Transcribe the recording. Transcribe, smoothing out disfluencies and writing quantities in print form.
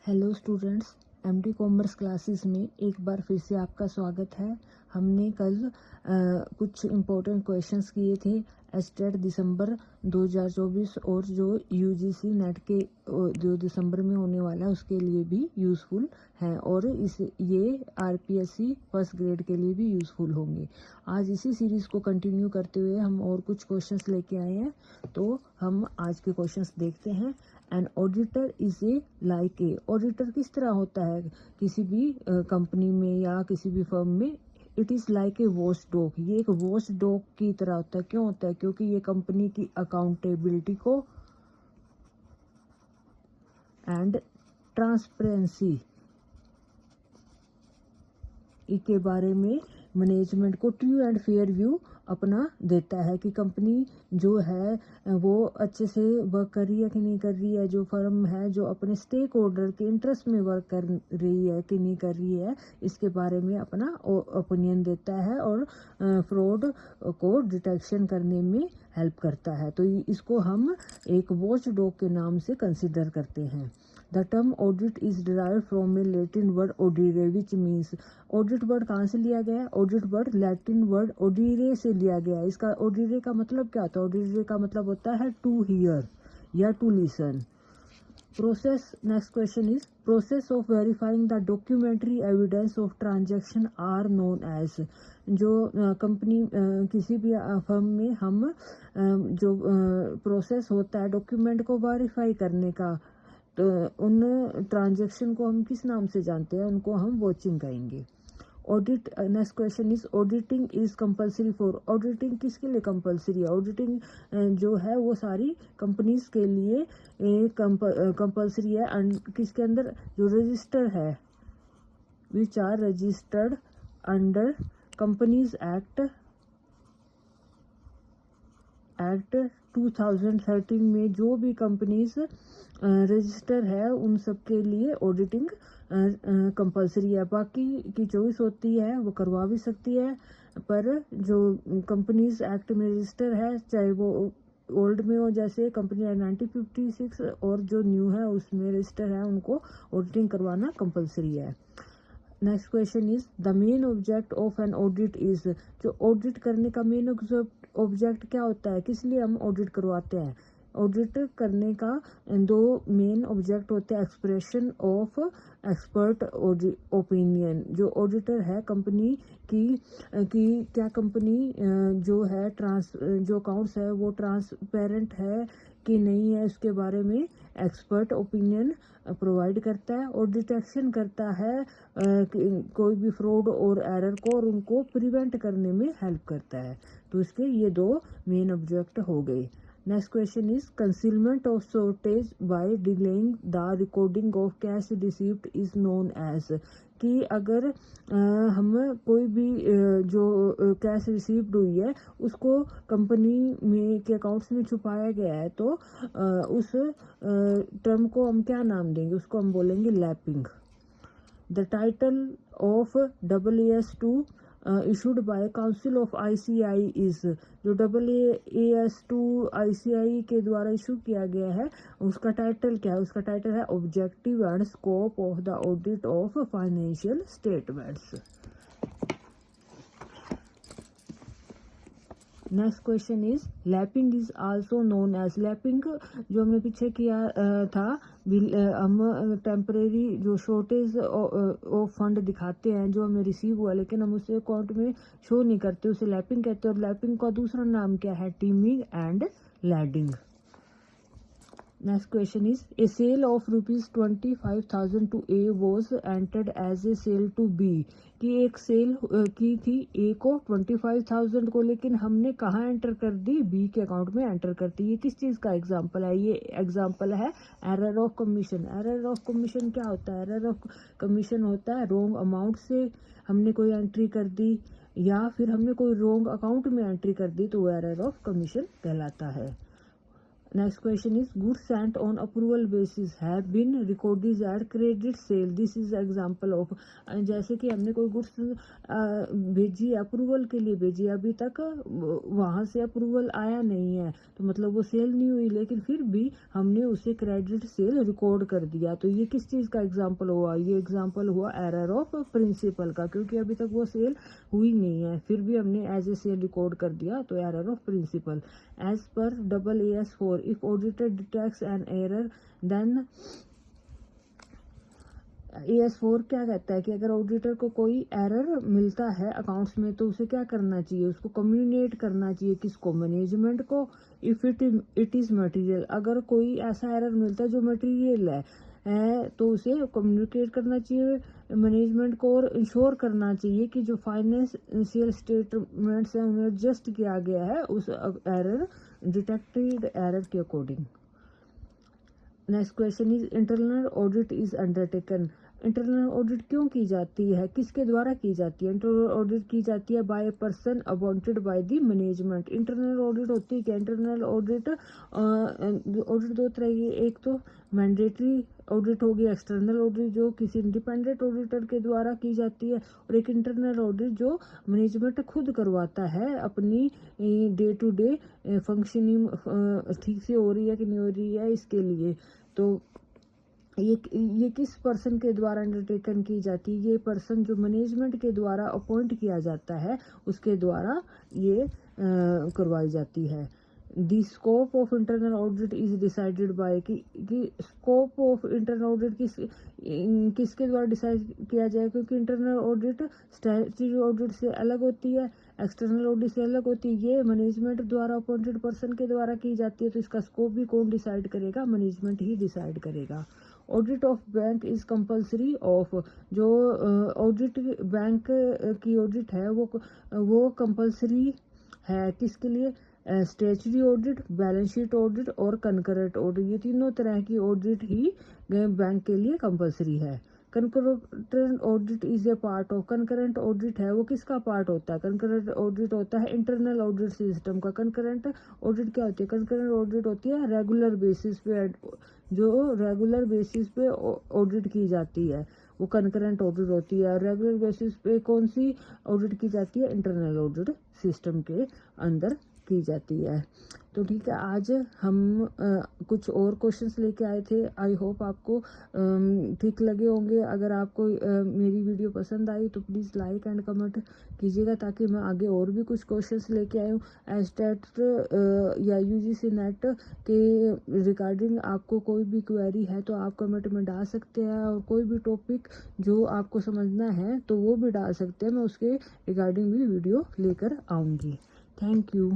Hello students, MD commerce classes में एक बार फिर से आपका स्वागत है। हमने कल कुछ इम्पोर्टेंट क्वेश्चंस किए थे एस्टेट दिसंबर 2024 और जो यूजीसी नेट के जो दिसंबर में होने वाला है उसके लिए भी यूज़फुल है और ये आरपीएससी फर्स्ट ग्रेड के लिए भी यूज़फुल होंगे। आज इसी सीरीज़ को कंटिन्यू करते हुए हम और कुछ क्वेश्चंस लेके आए हैं, तो हम आज के क्वेश्चंस देखते हैं। An auditor is a like a, auditor किस तरह होता है किसी भी कंपनी में या किसी भी फर्म में? It is like a watch dog, ये एक वॉच डॉग की तरह होता है। क्यों होता है? क्योंकि ये कंपनी की अकाउंटेबिलिटी को एंड ट्रांसपेरेंसी के बारे में मैनेजमेंट को ट्रू एंड फेयर व्यू अपना देता है कि कंपनी जो है वो अच्छे से वर्क कर रही है कि नहीं कर रही है, जो फर्म है जो अपने स्टेक होल्डर के इंटरेस्ट में वर्क कर रही है कि नहीं कर रही है, इसके बारे में अपना ओपिनियन देता है और फ्रॉड को डिटेक्शन करने में हेल्प करता है। तो इसको हम एक वॉच डॉग के नाम से कंसिडर करते हैं। The term audit is derived from a Latin word audire which means, audit word कहाँ से लिया गया है? Audit word Latin word audire से लिया गया है। इसका ओडिरे का मतलब क्या होता है? ओडिरे का मतलब होता है टू हियर या to listen. Process, next question is process of verifying the documentary evidence of transaction are known as. जो कंपनी किसी भी फर्म में हम जो प्रोसेस होता है डॉक्यूमेंट को वेरीफाई करने का, तो उन ट्रांजैक्शन को हम किस नाम से जानते हैं? उनको हम वॉचिंग कहेंगे। Audit, next question is auditing is compulsory for. Auditing किसके लिए कंपलसरी है? ऑडिटिंग जो है वो सारी कंपनीज के लिए कंपलसरी है। किसके अंदर? जो रजिस्टर है, which are registered under companies act 2013 में जो भी कंपनीज रजिस्टर है उन सब के लिए ऑडिटिंग कंपलसरी है। बाकी की चॉइस होती है, वो करवा भी सकती है, पर जो कंपनीज एक्ट में रजिस्टर है, चाहे वो ओल्ड में हो जैसे कंपनी 1956 और जो न्यू है उसमें रजिस्टर है, उनको ऑडिटिंग करवाना कंपलसरी है। Next question is the main object of an audit is. जो ऑडिट करने का मेन ऑब्जेक्ट क्या होता है? किस लिए हम ऑडिट करवाते हैं? ऑडिट करने का दो मेन ऑब्जेक्ट होते हैं, एक्सप्रेशन ऑफ एक्सपर्ट ओपिनियन। जो ऑडिटर है कंपनी की क्या कंपनी जो है जो अकाउंट्स है वो ट्रांसपेरेंट है कि नहीं है, इसके बारे में एक्सपर्ट ओपिनियन प्रोवाइड करता है और डिटेक्शन करता है कोई भी फ्रॉड और एरर को, और उनको प्रिवेंट करने में हेल्प करता है। तो इसके ये दो मेन ऑब्जेक्ट हो गए। Next question is concealment of shortage by delaying the recording of cash received is known as. कि अगर हम कोई भी जो कैश रिसीव्ड हुई है उसको कंपनी में के अकाउंट्स में छुपाया गया है, तो उस टर्म को हम क्या नाम देंगे? उसको हम बोलेंगे lapping. The title of AAS2 issued by Council of ICI is। जो AAS2 ICI के द्वारा इशू किया गया है उसका टाइटल क्या है? उसका टाइटल है objective and scope of the audit of financial statements. Next question is lapping is also known as. Lapping जो हमने पीछे किया था, हम टेम्परेरी जो शॉर्टेज ऑफ फंड दिखाते हैं जो हमें रिसीव हुआ लेकिन हम उसे अकाउंट में शो नहीं करते, उसे लैपिंग कहते हैं। और लैपिंग का दूसरा नाम क्या है? Teeming and lading. Next question is a sale of ₹25,000 to A was entered as a sale to B. कि एक सेल की थी ए को 25,000 को, लेकिन हमने कहाँ एंटर कर दी? बी के अकाउंट में एंटर कर दी। ये किस चीज़ का एग्जाम्पल है? ये एग्जाम्पल है error of commission. Error of commission क्या होता है? एरर ऑफ कमीशन होता है रॉन्ग अमाउंट से हमने कोई एंट्री कर दी या फिर हमने कोई रॉन्ग अकाउंट में एंट्री कर दी, तो वो एरर ऑफ कमीशन कहलाता है। Next question is goods sent on approval basis have been recorded as credit sale. This is example of जैसे कि हमने कोई गुड्स भेजी अप्रूवल के लिए भेजी, अभी तक वहाँ से अप्रूवल आया नहीं है तो मतलब वो सेल नहीं हुई, लेकिन फिर भी हमने उसे क्रेडिट सेल रिकॉर्ड कर दिया। तो ये किस चीज़ का एग्जाम्पल हुआ? ये एग्जाम्पल हुआ एरर ऑफ प्रिंसिपल का, क्योंकि अभी तक वो सेल हुई नहीं है फिर भी हमने एज ए सेल रिकॉर्ड कर दिया, तो error of principal. As per AAS4 if auditor detects an error then AS4 क्या कहता है कि अगर ऑडिटर को कोई एरर मिलता है अकाउंट्स में तो उसे क्या करना चाहिए? उसको कम्युनिकेट करना चाहिए। किसको? मैनेजमेंट को। इफ इट इज मटेरियल, अगर कोई ऐसा एरर मिलता है जो मटेरियल है तो उसे कम्युनिकेट करना चाहिए मैनेजमेंट को, और इंश्योर करना चाहिए कि जो फाइनेंशियल स्टेटमेंट्स हैं उन्हें एडजस्ट किया गया है उस एरर डिटेक्टेड एरर के according. Next question is internal audit is undertaken. Internal audit क्यों की जाती है? किसके द्वारा की जाती है? इंटरनल ऑडिट की जाती है by a person appointed by the management. Internal audit होती है क्या? इंटरनल ऑडिट दो तरह की, एक तो मैंडेटरी ऑडिट होगी, एक्सटर्नल ऑडिट जो किसी इंडिपेंडेंट ऑडिटर के द्वारा की जाती है, और एक इंटरनल ऑडिट जो मैनेजमेंट खुद करवाता है अपनी डे टू डे फंक्शनिंग ठीक से हो रही है कि नहीं हो रही है इसके लिए। तो ये किस पर्सन के द्वारा अंडरटेकन की जाती है? ये पर्सन जो मैनेजमेंट के द्वारा अपॉइंट किया जाता है उसके द्वारा ये करवाई जाती है। The scope of internal audit is decided by कि स्कोप ऑफ इंटरनल ऑडिट किसके द्वारा डिसाइड किया जाए? क्योंकि इंटरनल ऑडिट स्टैट्यूटरी ऑडिट से अलग होती है, एक्सटर्नल ऑडिट से अलग होती है। ये मैनेजमेंट द्वारा अपॉइंटेड पर्सन के द्वारा की जाती है, तो इसका स्कोप भी कौन डिसाइड करेगा? मैनेजमेंट ही डिसाइड करेगा। Audit of bank is compulsory of, जो ऑडिट बैंक की ऑडिट है वो कंपल्सरी है किसके लिए? Statutory audit, balance sheet audit और कंकरेंट ऑडिट, ये तीनों तरह की ऑडिट ही बैंक के लिए कंपल्सरी है। Concurrent audit is a part of, concurrent audit है वो किसका पार्ट होता है? कंकरेंट ऑडिट होता है इंटरनल ऑडिट सिस्टम का। कंकरेंट ऑडिट क्या होती है? कंकरेंट ऑडिट होती है रेगुलर बेसिस पे, जो रेगुलर बेसिस पे ऑडिट की जाती है वो कंकरेंट ऑडिट होती है। रेगुलर बेसिस पे कौन सी ऑडिट की जाती है? इंटरनल ऑडिट सिस्टम के अंदर की जाती है। तो ठीक है, आज हम कुछ और क्वेश्चंस लेके आए थे। आई होप आपको ठीक लगे होंगे। अगर आपको मेरी वीडियो पसंद आई तो प्लीज़ लाइक एंड कमेंट कीजिएगा, ताकि मैं आगे और भी कुछ क्वेश्चंस लेके आऊँ एस्टेट या UGC नेट के रिगार्डिंग। आपको कोई भी क्वेरी है तो आप कमेंट में डाल सकते हैं, और कोई भी टॉपिक जो आपको समझना है तो वो भी डाल सकते हैं, मैं उसके रिगार्डिंग भी वीडियो लेकर आऊँगी। Thank you.